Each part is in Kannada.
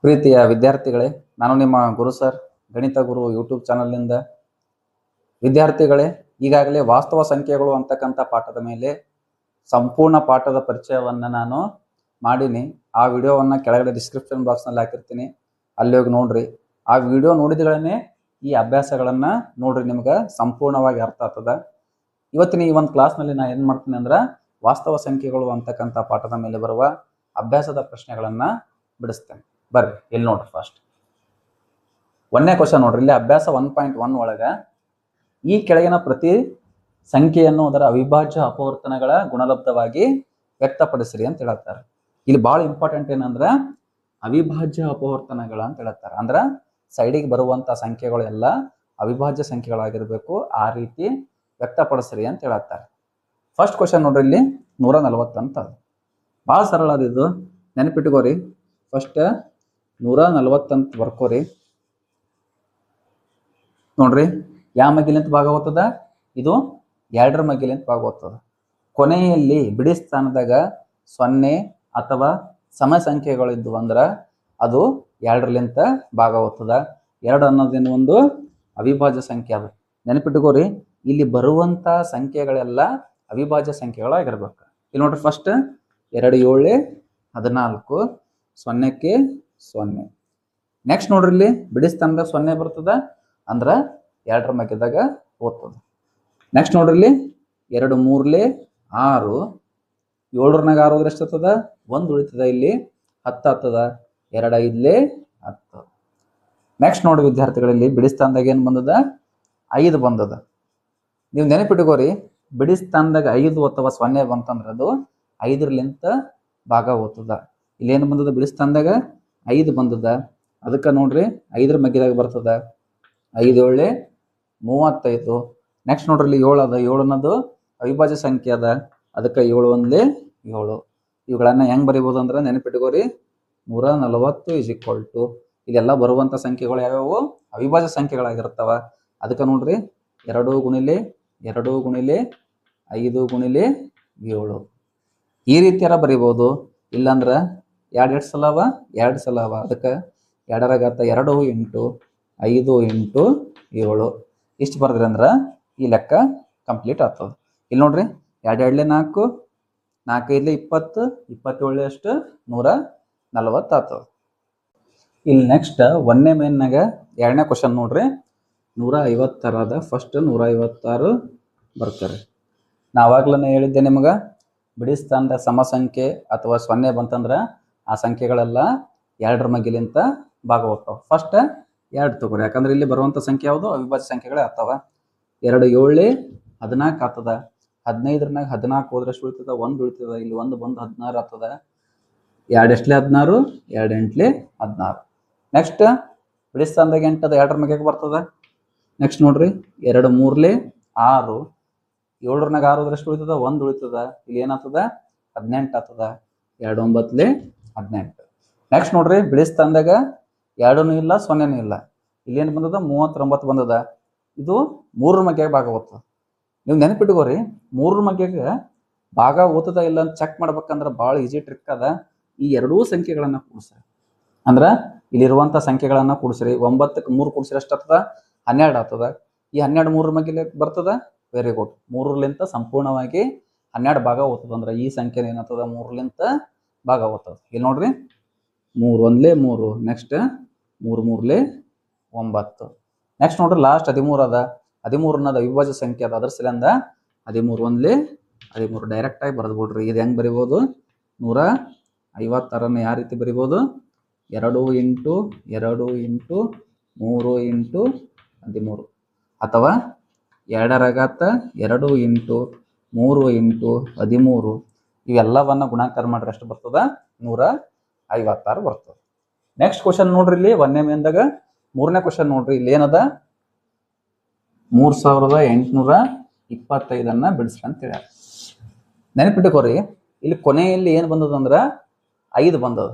ಪ್ರೀತಿಯ ವಿದ್ಯಾರ್ಥಿಗಳೇ, ನಾನು ನಿಮ್ಮ ಗುರು ಸರ್ ಗಣಿತ ಗುರು ಯೂಟ್ಯೂಬ್ ಚಾನಲ್ನಿಂದ. ವಿದ್ಯಾರ್ಥಿಗಳೇ, ಈಗಾಗಲೇ ವಾಸ್ತವ ಸಂಖ್ಯೆಗಳು ಅಂತಕ್ಕಂಥ ಪಾಠದ ಮೇಲೆ ಸಂಪೂರ್ಣ ಪಾಠದ ಪರಿಚಯವನ್ನು ನಾನು ಮಾಡೀನಿ. ಆ ವಿಡಿಯೋವನ್ನು ಕೆಳಗಡೆ ಡಿಸ್ಕ್ರಿಪ್ಷನ್ ಬಾಕ್ಸ್ನಲ್ಲಿ ಹಾಕಿರ್ತೀನಿ, ಅಲ್ಲಿ ಹೋಗಿ ನೋಡ್ರಿ. ಆ ವಿಡಿಯೋ ನೋಡಿದ್ಗಳೇ ಈ ಅಭ್ಯಾಸಗಳನ್ನು ನೋಡ್ರಿ, ನಿಮ್ಗೆ ಸಂಪೂರ್ಣವಾಗಿ ಅರ್ಥ ಆಗ್ತದ. ಇವತ್ತಿನ ಈ ಒಂದು ಕ್ಲಾಸ್ನಲ್ಲಿ ನಾನು ಏನು ಮಾಡ್ತೀನಿ ಅಂದ್ರೆ, ವಾಸ್ತವ ಸಂಖ್ಯೆಗಳು ಅಂತಕ್ಕಂಥ ಪಾಠದ ಮೇಲೆ ಬರುವ ಅಭ್ಯಾಸದ ಪ್ರಶ್ನೆಗಳನ್ನು ಬಿಡಿಸ್ತೇನೆ. ಬರ್ರಿ, ಇಲ್ಲಿ ನೋಡ್ರಿ. ಫಸ್ಟ್ ಒಂದನೇ ಕ್ವಶನ್ ನೋಡ್ರಿ. ಇಲ್ಲಿ ಅಭ್ಯಾಸ 1.1 ಒಳಗೆ ಈ ಕೆಳಗಿನ ಪ್ರತಿ ಸಂಖ್ಯೆಯನ್ನು ಅದರ ಅವಿಭಾಜ್ಯ ಅಪವರ್ತನಗಳ ಗುಣಲಬ್ಧವಾಗಿ ವ್ಯಕ್ತಪಡಿಸ್ರಿ ಅಂತ ಹೇಳ್ತಾರೆ. ಇಲ್ಲಿ ಬಹಳ ಇಂಪಾರ್ಟೆಂಟ್ ಏನಂದ್ರೆ ಅವಿಭಾಜ್ಯ ಅಪವರ್ತನಗಳ ಅಂತ ಹೇಳ್ತಾರೆ. ಅಂದ್ರೆ ಸೈಡಿಗೆ ಬರುವಂತ ಸಂಖ್ಯೆಗಳು ಎಲ್ಲ ಅವಿಭಾಜ್ಯ ಸಂಖ್ಯೆಗಳಾಗಿರ್ಬೇಕು, ಆ ರೀತಿ ವ್ಯಕ್ತಪಡಿಸ್ರಿ ಅಂತ ಹೇಳ್ತಾರೆ. ಫಸ್ಟ್ ಕ್ವಶನ್ ನೋಡ್ರಿ, ಇಲ್ಲಿ 140 ಅಂತ. ಬಹಳ ಸರಳ ಅದಿದು, ನೆನಪಿಟ್ಕೋರಿ. ಫಸ್ಟ್ 140 ಅಂತ ಬರ್ಕೋರಿ. ನೋಡ್ರಿ, ಯಾವ ಮಗ್ಗಿಲಿಂತ ಭಾಗ ಹೋಗ್ತದ? ಇದು 2ರ ಮಗ್ಗಿಲಿಂತ ಭಾಗ ಹೋಗ್ತದ. ಕೊನೆಯಲ್ಲಿ ಬಿಡಿ ಸ್ಥಾನದಾಗ 0 ಅಥವಾ ಸಮ ಸಂಖ್ಯೆಗಳು ಇದ್ವು ಅಂದ್ರೆ ಅದು 2ಲಿಂತ ಭಾಗ ಹೋಗ್ತದ. 2 ಅನ್ನೋದೇನು ಒಂದು ಅವಿಭಾಜ್ಯ ಸಂಖ್ಯೆ. ಅದು ನೆನಪಿಟ್ಕೋರಿ. ಇಲ್ಲಿ ಬರುವಂತ ಸಂಖ್ಯೆಗಳೆಲ್ಲ ಅವಿಭಾಜ್ಯ ಸಂಖ್ಯೆಗಳಾಗಿರ್ಬೇಕು. ಇಲ್ಲಿ ನೋಡ್ರಿ, ಫಸ್ಟ್ 2 7 14, 0ಕ್ಕೆ 0. ನೆಕ್ಸ್ಟ್ ನೋಡ್ರಿ, ಇಲ್ಲಿ ಬಿಡಿ ಸ್ಥಾನದಾಗ 0 ಬರ್ತದ ಅಂದ್ರೆ 2ರ ಮಧ್ಯದಾಗ ಹೋಗ್ತದ. ನೆಕ್ಸ್ಟ್ ನೋಡ್ರಿ, ಇಲ್ಲಿ 2 3 6, 7 6 ಹೋದ್ರೆ ಎಷ್ಟಾಗ್ತದ? 1 ಉಳಿತದ. ಇಲ್ಲಿ 10 ಆಗ್ತದ. 2 5 10. ನೆಕ್ಸ್ಟ್ ನೋಡಿ ವಿದ್ಯಾರ್ಥಿಗಳಲ್ಲಿ, ಬಿಡಿ ಸ್ಥಾನದಾಗ ಏನು ಬಂದದ? 5 ಬಂದದ. ನೀವು ನೆನಪಿಟ್ಕೋರಿ, ಬಿಡಿ ಸ್ಥಾನದಾಗ 5 ಅಥವಾ 0 ಬಂತಂದ್ರೆ ಅದು 5ಲಿಂತ ಭಾಗ ಹೋಗ್ತದ. ಇಲ್ಲಿ ಏನು ಬಂದದ? ಬಿಡಿ ಸ್ಥಾನದಾಗ 5 ಬಂದದ. ಅದಕ್ಕೆ ನೋಡ್ರಿ 5ರ ಮಧ್ಯದಾಗ ಬರ್ತದ. 5 7 35. ನೆಕ್ಸ್ಟ್ ನೋಡ್ರಿ, ಇಲ್ಲಿ 7 ಅದ. 7 ಅನ್ನೋದು ಅವಿಭಾಜ್ಯ ಸಂಖ್ಯೆ ಅದ. ಅದಕ್ಕೆ 7 1 7. ಇವುಗಳನ್ನ ಹೆಂಗ್ ಬರಿಬೋದು ಅಂದ್ರೆ, ನೆನಪಿಟ್ಕೋರಿ, 140 ಇದೆಲ್ಲ ಬರುವಂತ ಸಂಖ್ಯೆಗಳು ಯಾವ್ಯಾವು? ಅವಿಭಾಜ್ಯ ಸಂಖ್ಯೆಗಳಾಗಿರ್ತಾವ. ಅದಕ್ಕೆ ನೋಡ್ರಿ 2 ಗುಣಿಲೆ 2 ಗುಣಿಲೆ 5 ಗುಣಿಲೆ 7 ಈ ರೀತಿಯಾರ ಬರಿಬೋದು. ಇಲ್ಲಾಂದ್ರ 2 ಸಲ ಅವ, 2 ಸಲ ಅವ. ಅದಕ್ಕೆ 2ರ ಘಾತ 2 × 5 × 7 ಇಷ್ಟು ಬರ್ದ್ರಿ ಅಂದ್ರೆ ಈ ಲೆಕ್ಕ ಕಂಪ್ಲೀಟ್ ಆಗ್ತದೆ. ಇಲ್ಲಿ ನೋಡ್ರಿ, 2 2 4, 4 5 20, 27 ಎಷ್ಟು? 140 ಆಗ್ತದೆ. ಇಲ್ಲಿ ನೆಕ್ಸ್ಟ್ 1ನೇ ಮೇನ್ನಾಗ 2ನೇ ಕ್ವಶನ್ ನೋಡ್ರಿ, 156 ಅದ. ಫಸ್ಟ್ 156 ಬರ್ತಾರೆ. ನಾವಾಗ್ಲೇ ಹೇಳಿದ್ದೆ ನಿಮ್ಗೆ, ಬಿಡಿ ಸ್ಥಾನದ ಸಮ ಸಂಖ್ಯೆ ಅಥವಾ 0 ಬಂತಂದ್ರೆ ಆ ಸಂಖ್ಯೆಗಳೆಲ್ಲ 2ರ ಮಗ್ಗಿಲಿಂತ ಭಾಗ ಹೋಗ್ತಾವ. ಫಸ್ಟ್ 2 ತಗೋರಿ, ಯಾಕಂದ್ರೆ ಇಲ್ಲಿ ಬರುವಂತ ಸಂಖ್ಯೆ ಯಾವುದು? ಅವಿಭಾಜ್ಯ ಸಂಖ್ಯೆಗಳೇ ಆಗ್ತಾವ. 2 7 14 ಆಗ್ತದ. 15 14 ಹೋದ್ರೆ ಎಷ್ಟು ಉಳಿತದ? 1 ಉಳಿತದ. ಇಲ್ಲಿ 1 ಬಂದು 16 ಆಗ್ತದ. 2 8 16, 2 8 16. ನೆಕ್ಸ್ಟ್ ಬಿಡಿ ಸ್ಥಾನದಾಗ 8 ಅದ, 2ರ ಮಗ್ಗಿಗೆ ಬರ್ತದ. ನೆಕ್ಸ್ಟ್ ನೋಡ್ರಿ, 2 3 6, 7 6 ಹೋದ್ರೆ ಎಷ್ಟು ಉಳಿತದ? 1 ಉಳಿತದ. ಇಲ್ಲಿ ಏನಾಗ್ತದ? 18 ಆಗ್ತದ. 2 9 18. ನೆಕ್ಸ್ಟ್ ನೋಡ್ರಿ, ಬಿಡಿ ಸ್ಥಾನದಾಗ 2 ಇಲ್ಲ 0 ಇಲ್ಲ. ಇಲ್ಲಿ ಏನು ಬಂದದ? 39 ಬಂದದ. ಇದು 3ರ ಮಗ್ಗಿಗೆ ಭಾಗ ಹೋಗ್ತದ. ನೀವು ನೆನಪಿಟ್ಕೋರಿ, 3ರ ಮಗ್ಗಿಗೆ ಭಾಗ ಓದ್ತದ ಇಲ್ಲ ಅಂತ ಚೆಕ್ ಮಾಡ್ಬೇಕಂದ್ರೆ ಭಾಳ ಈಜಿ ಟ್ರಿಕ್ ಅದ. ಈ 2 ಸಂಖ್ಯೆಗಳನ್ನ ಕೂಡಿಸ್ರಿ. ಅಂದ್ರೆ ಇಲ್ಲಿರುವಂತ ಸಂಖ್ಯೆಗಳನ್ನ ಕೂಡಿಸ್ರಿ. 9ಕ್ಕೆ 3 ಕೂಡಿಸ್ರಿ ಎಷ್ಟಾಗ್ತದ? 12 ಆಗ್ತದ. ಈ 12 3ರ ಮಗ್ಗಿಲೆ ಬರ್ತದ. Very good. 3ಲಿಂತ ಸಂಪೂರ್ಣವಾಗಿ 12 ಭಾಗ ಹೋಗ್ತದ. ಅಂದ್ರೆ ಈ ಸಂಖ್ಯೆ ಏನಾಗ್ತದ? 3ಲಿಂತ ಭಾಗ ಹೋಗ್ತದ. ಇಲ್ಲಿ ನೋಡ್ರಿ, 3 1 3. ನೆಕ್ಸ್ಟ್ 3 3 9. ನೆಕ್ಸ್ಟ್ ನೋಡ್ರಿ, ಲಾಸ್ಟ್ 13 ಅದ. 13 ಅನ್ನೋದು ಅವಿಭಾಜ್ಯ ಸಂಖ್ಯೆ ಅದ. ಅದ್ರ ಸಲಿಂದ 13 1 13 ಡೈರೆಕ್ಟ್ ಆಗಿ ಬರೆದು ಬಿಡ್ರಿ. ಇದು ಹೆಂಗ್ ಬರಿಬೋದು? 156 ಯಾವ ರೀತಿ ಬರಿಬೋದು? 2 × 2 × 3 × 13 ಅಥವಾ 2ರ ಘಾತ 2 × 3 × 13 ಇವೆಲ್ಲವನ್ನ ಗುಣಾಕಾರ ಮಾಡ್ರೆ ಎಷ್ಟು ಬರ್ತದ? 156 ಬರ್ತದೆ. ನೆಕ್ಸ್ಟ್ ಕ್ವಶನ್ ನೋಡ್ರಿ, ಇಲ್ಲಿ 1ನೇ ಮೇನ್ದಾಗ 3ನೇ ಕ್ವಶನ್ ನೋಡ್ರಿ. ಇಲ್ಲಿ ಏನದ? 3825 ಬಿಡಿಸ್ರಿ ಅಂತ ಹೇಳ್ಯಾರ. ನೆನಪಿಟ್ಟುಕೋರಿ, ಇಲ್ಲಿ ಕೊನೆಯಲ್ಲಿ ಏನು ಬಂದದಂದ್ರ 5 ಬಂದದ.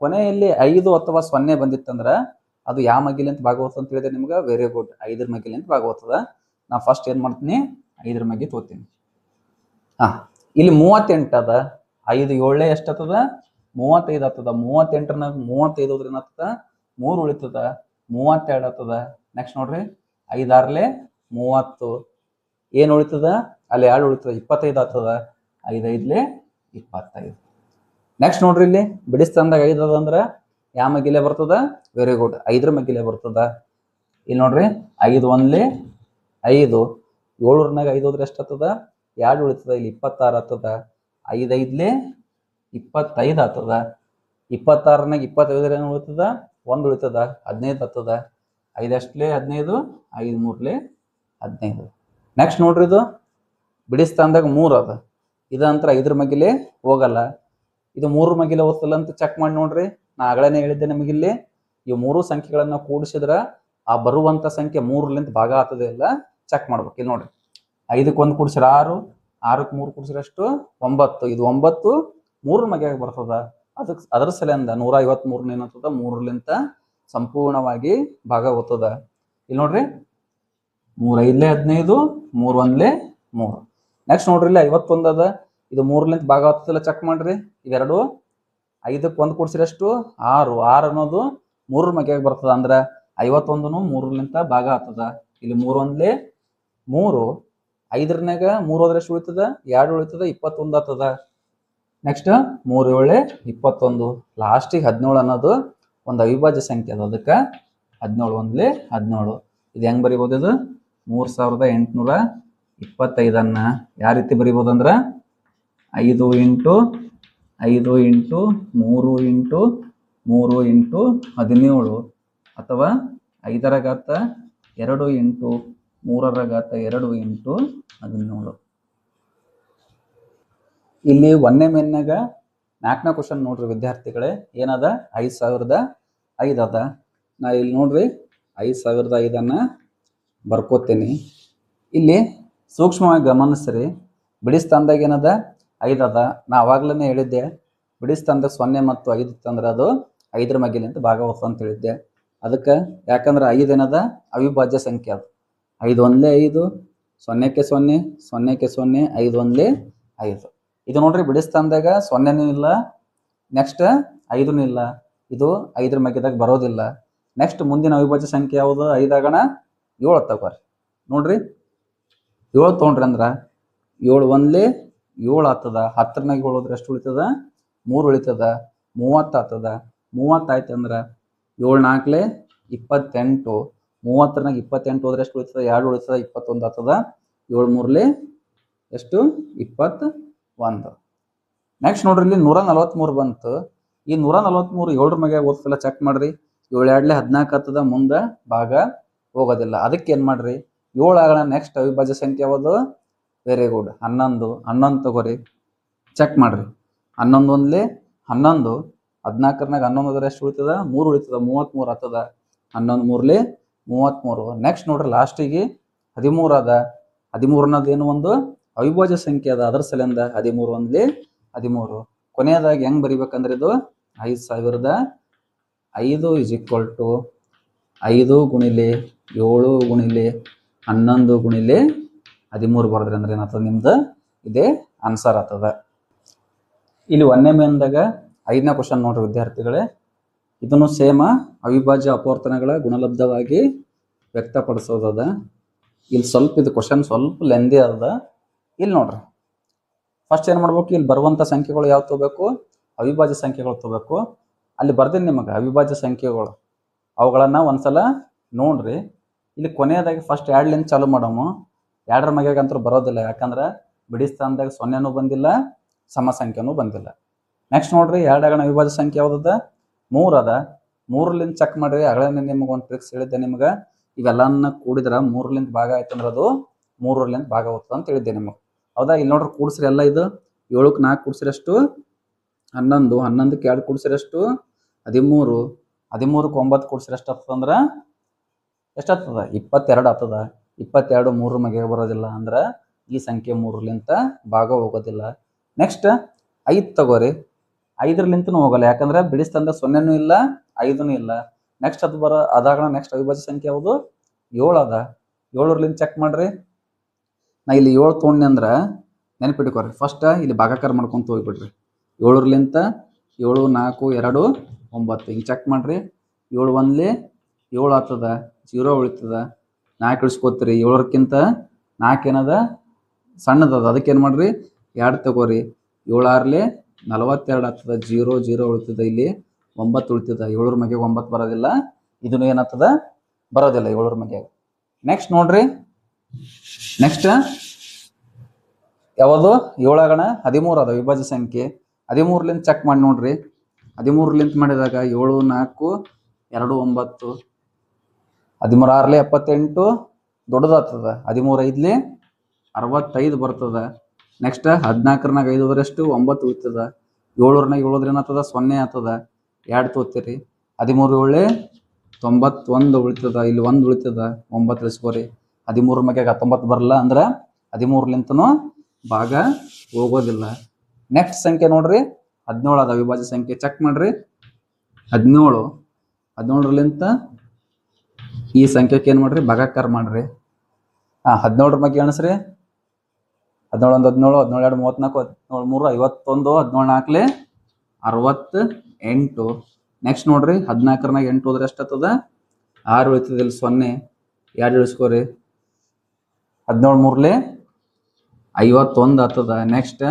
ಕೊನೆಯಲ್ಲಿ 5 ಅಥವಾ 0 ಬಂದಿತ್ತಂದ್ರ ಅದು ಯಾವ ಮಗ್ಗಿಲಿಂತ ಭಾಗ ಹೋಗ್ತದ ಅಂತ ಹೇಳಿದ್ರೆ ನಿಮ್ಗೆ? ವೆರಿ ಗುಡ್, 5ರ ಮಗ್ಗಿಲಿಂತ ಭಾಗ ಹೋಗ್ತದ. ನಾ ಫಸ್ಟ್ ಏನ್ ಮಾಡ್ತೀನಿ? 5ರ ಮಗ್ಗಿ ತಗೋತೀನಿ. ಇಲ್ಲಿ 38 ಅದ. 5 7 ಎಷ್ಟಾಗ್ತದ? 35 ಆಗ್ತದ. 38 35 ಹೋದ್ರೆ ಏನಾಗ್ತದ 3 ಉಳಿತದ. 32 ಆಗ್ತದ. ನೆಕ್ಸ್ಟ್ ನೋಡ್ರಿ 5 6 30 ಏನು ಉಳಿತದ ಅಲ್ಲಿ 2 ಉಳಿತದ 25 ಆಗ್ತದ. 5 5 25. ನೆಕ್ಸ್ಟ್ ನೋಡ್ರಿ ಇಲ್ಲಿ ಬಿಡಿಸ್ತಂದಾಗ 5 ಅದ ಅಂದ್ರೆ ಯಾವ ಮಗ್ಗಿಲೆ ಬರ್ತದ? ವೆರಿ ಗುಡ್, 5ರ ಮಗ್ಗಿಲೆ ಬರ್ತದ. ಇಲ್ಲಿ ನೋಡ್ರಿ 5 1 5 7 5 ಹೋದ್ರೆ ಎಷ್ಟು ಆಗ್ತದ? 2 ಉಳಿತದ. ಇಲ್ಲಿ 26 ಆಗ್ತದ. 5 5 25 ಆಗ್ತದ. 26 25 ಏನು ಉಳಿತದ? 1 ಉಳಿತದ. 15 ಆಗ್ತದ. 5 ಅಷ್ಟಲೇ 15, 5 3 15. ನೆಕ್ಸ್ಟ್ ನೋಡ್ರಿ ಇದು ಬಿಡಿಸ್ತಂದಾಗ 3 ಅದ. ಇದಂತರ 5ರ ಮಗ್ಗಿಲೆ ಹೋಗಲ್ಲ. ಇದು 3 ಮಗ್ಗಿಲೆ ಹೋಗ್ತಲ್ಲ ಅಂತ ಚೆಕ್ ಮಾಡಿ ನೋಡ್ರಿ. ನಾ ಆಗಲೇ ಹೇಳಿದ್ದೆ ನಿಮಗಿಲ್ಲಿ ಈ 3 ಸಂಖ್ಯೆಗಳನ್ನ ಕೂಡಿಸಿದ್ರ ಆ ಬರುವಂತ ಸಂಖ್ಯೆ 3ಲಿಂದ ಭಾಗ ಆಗ್ತದೆ ಇಲ್ಲ ಚೆಕ್ ಮಾಡ್ಬೇಕು. ಇಲ್ಲಿ ನೋಡ್ರಿ 5ಕ್ಕೆ 1 ಕೂಡಿಸಿರ 6, 6ಕ್ಕೆ 3 ಕೂಡಿಸಿರಷ್ಟು 9. ಇದು 9 3ರ ಮಗ್ಯಾಗ ಬರ್ತದ. ಅದರ ಸಲಿಂದ 153 ಏನಾಗ್ತದ 3ಲಿಂದ ಸಂಪೂರ್ಣವಾಗಿ ಭಾಗ ಹೋಗ್ತದ. ಇಲ್ಲಿ ನೋಡ್ರಿ 3 5 15, 3 1 3. ನೆಕ್ಸ್ಟ್ ನೋಡ್ರಿ ಇಲ್ಲಿ 51 ಅದ. ಇದು 3ಲಿಂದ ಭಾಗ ಆಗ್ತದಿಲ್ಲ ಚೆಕ್ ಮಾಡ್ರಿ. ಇವೆರಡು 5ಕ್ಕೆ 1 ಕೂಡಿಸಿರಷ್ಟು 6, 6 ಅನ್ನೋದು 3ರ ಮಗ್ಯಾಗ ಬರ್ತದ. ಅಂದ್ರೆ 51 3ಲಿಂದ ಭಾಗ ಆಗ್ತದ. ಇಲ್ಲಿ 3 1 3, 5ರ 3 ಹೋದ್ರೆ ಎಷ್ಟು ಉಳಿತದ? 2 ಉಳಿತದ. 21 ಆಗ್ತದ. ನೆಕ್ಸ್ಟ್ 3 7 21. ಲಾಸ್ಟಿಗೆ 17 ಅನ್ನೋದು ಒಂದು ಅವಿಭಾಜ್ಯ ಸಂಖ್ಯೆ ಅದ. ಅದಕ್ಕೆ 17 1 17. ಇದು ಹೆಂಗ್ ಬರಿಬೋದು? ಇದು 3825 ಯಾವ ರೀತಿ ಬರಿಬೋದು ಅಂದ್ರೆ 5 × 5 × 3 × 3 × 17 ಅಥವಾ 5ರ ಘಾತ 2 × 3ರ ಘಾತ 2 × 17. ಇಲ್ಲಿ 1ನೇ ಮೇನ್ಯಾಗ 4ನೇ ಕ್ವಶನ್ ನೋಡ್ರಿ ವಿದ್ಯಾರ್ಥಿಗಳೇ. ಏನದ? 5005 ಅದ. ನಾ ಇಲ್ಲಿ ನೋಡ್ರಿ 5005 ಬರ್ಕೋತೇನೆ. ಇಲ್ಲಿ ಸೂಕ್ಷ್ಮವಾಗಿ ಗಮನಿಸ್ರಿ. ಬಿಡಿಸ್ತಂದಾಗ ಏನದ? 5 ಅದ. ನಾ ಅವಾಗ್ಲೇ ಹೇಳಿದ್ದೆ ಬಿಡಿಸ್ತಂದಾಗ 0 ಮತ್ತು 5 ಇತ್ತಂದ್ರೆ ಅದು 5ರ ಮಗ್ಗಿಲಿಂದ ಭಾಗ ಹೋಗ್ತದೆ ಅಂತ ಹೇಳಿದ್ದೆ. ಅದಕ್ಕೆ ಯಾಕಂದ್ರೆ 5 ಏನದ ಅವಿಭಾಜ್ಯ ಸಂಖ್ಯೆ ಅದು. 5 1 5, 0ಕ್ಕೆ 0, 0ಕ್ಕೆ 0, 5 1 5. ಇದು ನೋಡ್ರಿ ಬಿಡಿಸ್ತಂದಾಗ 0ನೂ ಇಲ್ಲ, ನೆಕ್ಸ್ಟ್ 5ನೂ ಇಲ್ಲ. ಇದು 5ರ ಮಗ್ಗಿದಾಗ ಬರೋದಿಲ್ಲ. ನೆಕ್ಸ್ಟ್ ಮುಂದಿನ ಅವಿಭಾಜ್ಯ ಸಂಖ್ಯೆ ಯಾವುದು? 5 ಆಗಣ 7 ತಗೋರಿ. ನೋಡ್ರಿ 7 ತೊಗೊಂಡ್ರಿ ಅಂದ್ರೆ 7 1 7 ಆಗ್ತದ. 10ರ 7 ಹೋದ್ರೆ ಎಷ್ಟು ಉಳಿತದ? 3 ಉಳಿತದ. 30 ಆಗ್ತದ. 30 ಆಯ್ತು ಅಂದ್ರೆ 7 4 28. 30ರ 28 ಹೋದ್ರೆ ಎಷ್ಟು ಉಳಿತದ? 2 ಉಳಿತದ. 21 ಆಗ್ತದ. 7 3 ಎಷ್ಟು? 21. ನೆಕ್ಸ್ಟ್ ನೋಡ್ರಿ ಇಲ್ಲಿ 143 ಬಂತು. ಈ 143 7ರ ಮಗ್ಯಾಗ ಓದ್ತಿಲ್ಲ ಚೆಕ್ ಮಾಡ್ರಿ. 7 2 14 ಆಗ್ತದ. ಮುಂದೆ ಭಾಗ ಹೋಗೋದಿಲ್ಲ. ಅದಕ್ಕೆ ಏನು ಮಾಡ್ರಿ 7 ಆಗಣ ನೆಕ್ಸ್ಟ್ ಅವಿಭಾಜ್ಯ ಸಂಖ್ಯೆ ಯಾವುದು? Very good, 11. 11 ತಗೋರಿ ಚೆಕ್ ಮಾಡ್ರಿ. 11 1 11. 14ರ 11 ಹೋದ್ರೆ ಎಷ್ಟು ಉಳಿತದ? 3 ಉಳಿತದ. 33 ಆಗ್ತದ. 11 3 33. ನೆಕ್ಸ್ಟ್ ನೋಡ್ರಿ ಲಾಸ್ಟಿಗೆ 13 ಅದ. 13 ಅನ್ನೋದು ಏನು ಒಂದು ಅವಿಭಾಜ್ಯ ಸಂಖ್ಯೆ ಅದ. ಅದರ ಸಲಿಂದ 13 1 13. ಕೊನೆಯದಾಗಿ ಹೆಂಗ್ ಬರಿಬೇಕಂದ್ರೆ ಇದು 5005 5 = 5 × 7 × 11 × 13 ಬರೆದ್ರಿ ಅಂದ್ರೆ ಏನಾಗ್ತದ? ನಿಮ್ದು ಇದೇ ಆನ್ಸರ್ ಆಗ್ತದ. ಇಲ್ಲಿ 1ನೇ ಮೇನ್ದಾಗ 5ನೇ ಕ್ವಶನ್ ನೋಡ್ರಿ ವಿದ್ಯಾರ್ಥಿಗಳೇ. ಇದನ್ನು ಸೇಮ ಅವಿಭಾಜ್ಯ ಅಪವರ್ತನಗಳ ಗುಣಲಬ್ಧವಾಗಿ ವ್ಯಕ್ತಪಡಿಸೋದದ. ಇಲ್ಲಿ ಸ್ವಲ್ಪ ಇದು ಕ್ವಶನ್ ಸ್ವಲ್ಪ ಲೆಂದಿ ಅದ. ಇಲ್ಲಿ ನೋಡ್ರಿ ಫಸ್ಟ್ ಏನು ಮಾಡ್ಬೇಕು? ಇಲ್ಲಿ ಬರುವಂಥ ಸಂಖ್ಯೆಗಳು ಯಾವ ತಗೋಬೇಕು? ಅವಿಭಾಜ್ಯ ಸಂಖ್ಯೆಗಳು ತಗೋಬೇಕು. ಅಲ್ಲಿ ಬರ್ತೀನಿ ನಿಮಗೆ ಅವಿಭಾಜ್ಯ ಸಂಖ್ಯೆಗಳು, ಅವುಗಳನ್ನು ಒಂದ್ಸಲ ನೋಡ್ರಿ. ಇಲ್ಲಿ ಕೊನೆಯದಾಗಿ ಫಸ್ಟ್ 2ಲಿಂದ ಚಾಲು ಮಾಡಮು. 2ರ ಮಗ್ಯಾಗಂತೂ ಬರೋದಿಲ್ಲ, ಯಾಕಂದ್ರೆ ಬಿಡಿಸ್ತಂದಾಗ 0ನೂ ಬಂದಿಲ್ಲ, ಸಮ ಸಂಖ್ಯೆನೂ ಬಂದಿಲ್ಲ. ನೆಕ್ಸ್ಟ್ ನೋಡ್ರಿ 2 ಆಗಣ ಅವಿಭಾಜ್ಯ ಸಂಖ್ಯೆ ಯಾವುದದ? 3 ಅದ. 3ಲಿಂದ ಚೆಕ್ ಮಾಡ್ರಿ. ಆಗಲೇ ನಿಮಗೆ ಒಂದು ಟ್ರಿಕ್ಸ್ ಹೇಳಿದ್ದೆ ನಿಮ್ಗೆ. ಇವೆಲ್ಲನ್ನ ಕೂಡಿದ್ರೆ 3ಲಿಂದ ಭಾಗ ಆಯ್ತಂದ್ರೆ ಅದು 3ಲಿಂದ ಭಾಗ ಹೋಗ್ತದೆ ಅಂತ ಹೇಳಿದ್ದೆ ನಿಮಗೆ. ಹೌದಾ? ಇಲ್ಲಿ ನೋಡ್ರಿ ಕೂಡಿಸ್ರಿ ಎಲ್ಲ. ಇದು 7ಕ್ಕೆ 4 ಕೂಡಿಸಿರಷ್ಟು 11, 11ಕ್ಕೆ 2 ಕೂಡಿಸಿರಷ್ಟು 13, 13ಕ್ಕೆ 9 ಕೂಡಿಸಿರಷ್ಟು ಆಗ್ತದಂದ್ರೆ ಎಷ್ಟಾಗ್ತದ? 22 ಆಗ್ತದ. 22 3ರ ಮಗ್ಯಾಗ ಬರೋದಿಲ್ಲ. ಅಂದ್ರೆ ಈ ಸಂಖ್ಯೆ 3ಲಿಂದ ಭಾಗ ಹೋಗೋದಿಲ್ಲ. ನೆಕ್ಸ್ಟ್ 5 ತಗೋರಿ. 5ಲಿಂತನೂ ಹೋಗಲ್ಲ, ಯಾಕಂದ್ರೆ ಬಿಡಿಸ್ತಂದ 0ನೂ ಇಲ್ಲ, 5ನೂ ಇಲ್ಲ. ನೆಕ್ಸ್ಟ್ ಅದು ಅದಾಗಣ ನೆಕ್ಸ್ಟ್ ಅವಿಭಾಜ್ಯ ಸಂಖ್ಯೆ ಯಾವುದು? 7 ಅದ. 7ಲಿಂದ ಚೆಕ್ ಮಾಡ್ರಿ. ನಾ ಇಲ್ಲಿ 7 ತೊಗೊಂಡೆ ಅಂದ್ರೆ ನೆನಪಿಟ್ಕೊರಿ. ಫಸ್ಟ್ ಇಲ್ಲಿ ಭಾಗಾಕಾರ ಮಾಡ್ಕೊಂತ ಹೋಗ್ಬಿಡ್ರಿ. 7ಲಿಂತ 7 4 2 9 ಹಿಂಗೆ ಚೆಕ್ ಮಾಡಿರಿ. 7 1 7 ಆಗ್ತದ, 0 ಉಳಿತದ, 4 ಇಳಿಸ್ಕೋತೀರಿ. 7ಕ್ಕಿಂತ 4 ಏನದ ಸಣ್ಣದದ, ಅದಕ್ಕೇನು ಮಾಡಿರಿ 2 ತಗೋರಿ. 7 6 42 ಆಗ್ತದ, 0 0 ಉಳಿತದ, ಇಲ್ಲಿ 9 ಉಳಿತದ. 7 ಮ್ಯಾಗೆ 9 ಬರೋದಿಲ್ಲ, ಇದನ್ನು ಏನಾಗ್ತದ ಬರೋದಿಲ್ಲ 7 ಮ್ಯಾಗೆ. ನೆಕ್ಸ್ಟ್ ನೋಡ್ರಿ, ನೆಕ್ಸ್ಟ್ ಯಾವುದು 7 13 ಅದ ವಿಭಾಜ್ಯ ಸಂಖ್ಯೆ. 13ಲಿಂದ ಚೆಕ್ ಮಾಡಿ ನೋಡ್ರಿ. 13ಲಿಂದ ಮಾಡಿದಾಗ 7 4 2 9, 13 6 78 ದೊಡ್ಡದಾಗ್ತದ, 13 5 65 ಬರ್ತದ. ನೆಕ್ಸ್ಟ್ 14 5 ಹೋದ್ರಷ್ಟು 9 ಉಳಿತದ. 7 7 ಏನಾಗ್ತದ 0 ಆಗ್ತದ, 2 ತೋತೀರಿ. 13 7 91 ಉಳಿತದ, ಇಲ್ಲಿ 1 ಉಳಿತದ, 9 ಇಳಿಸ್ಕೋರಿ. 13 ಮ್ಯಾಗೆ 19 ಬರಲ್ಲ, ಅಂದ್ರೆ 13ಲಿಂತನೂ ಭಾಗ ಹೋಗೋದಿಲ್ಲ. ನೆಕ್ಸ್ಟ್ ಸಂಖ್ಯೆ ನೋಡ್ರಿ 17 ಅದ ವಿಭಾಜ್ಯ ಸಂಖ್ಯೆ. ಚೆಕ್ ಮಾಡ್ರಿ. 17ಲಿಂತ ಈ ಸಂಖ್ಯೆಗೆ ಏನು ಮಾಡ್ರಿ ಭಾಗಾಕಾರ ಮಾಡ್ರಿ. 17 ಮ್ಯಾಗೆ ಎಣಿಸ್ರಿ. 17 1 17, 17 2 34, 17 3 51, 17 4 68. ನೆಕ್ಸ್ಟ್ ನೋಡ್ರಿ 14 8 ಹೋದ್ರೆ ಎಷ್ಟಾಗ್ತದ 6 ಉಳಿತದ, ಇಲ್ಲಿ 0 2 ಇಳಿಸ್ಕೋರಿ. 17 3 51 ಆಗ್ತದ. ನೆಕ್ಸ್ಟ್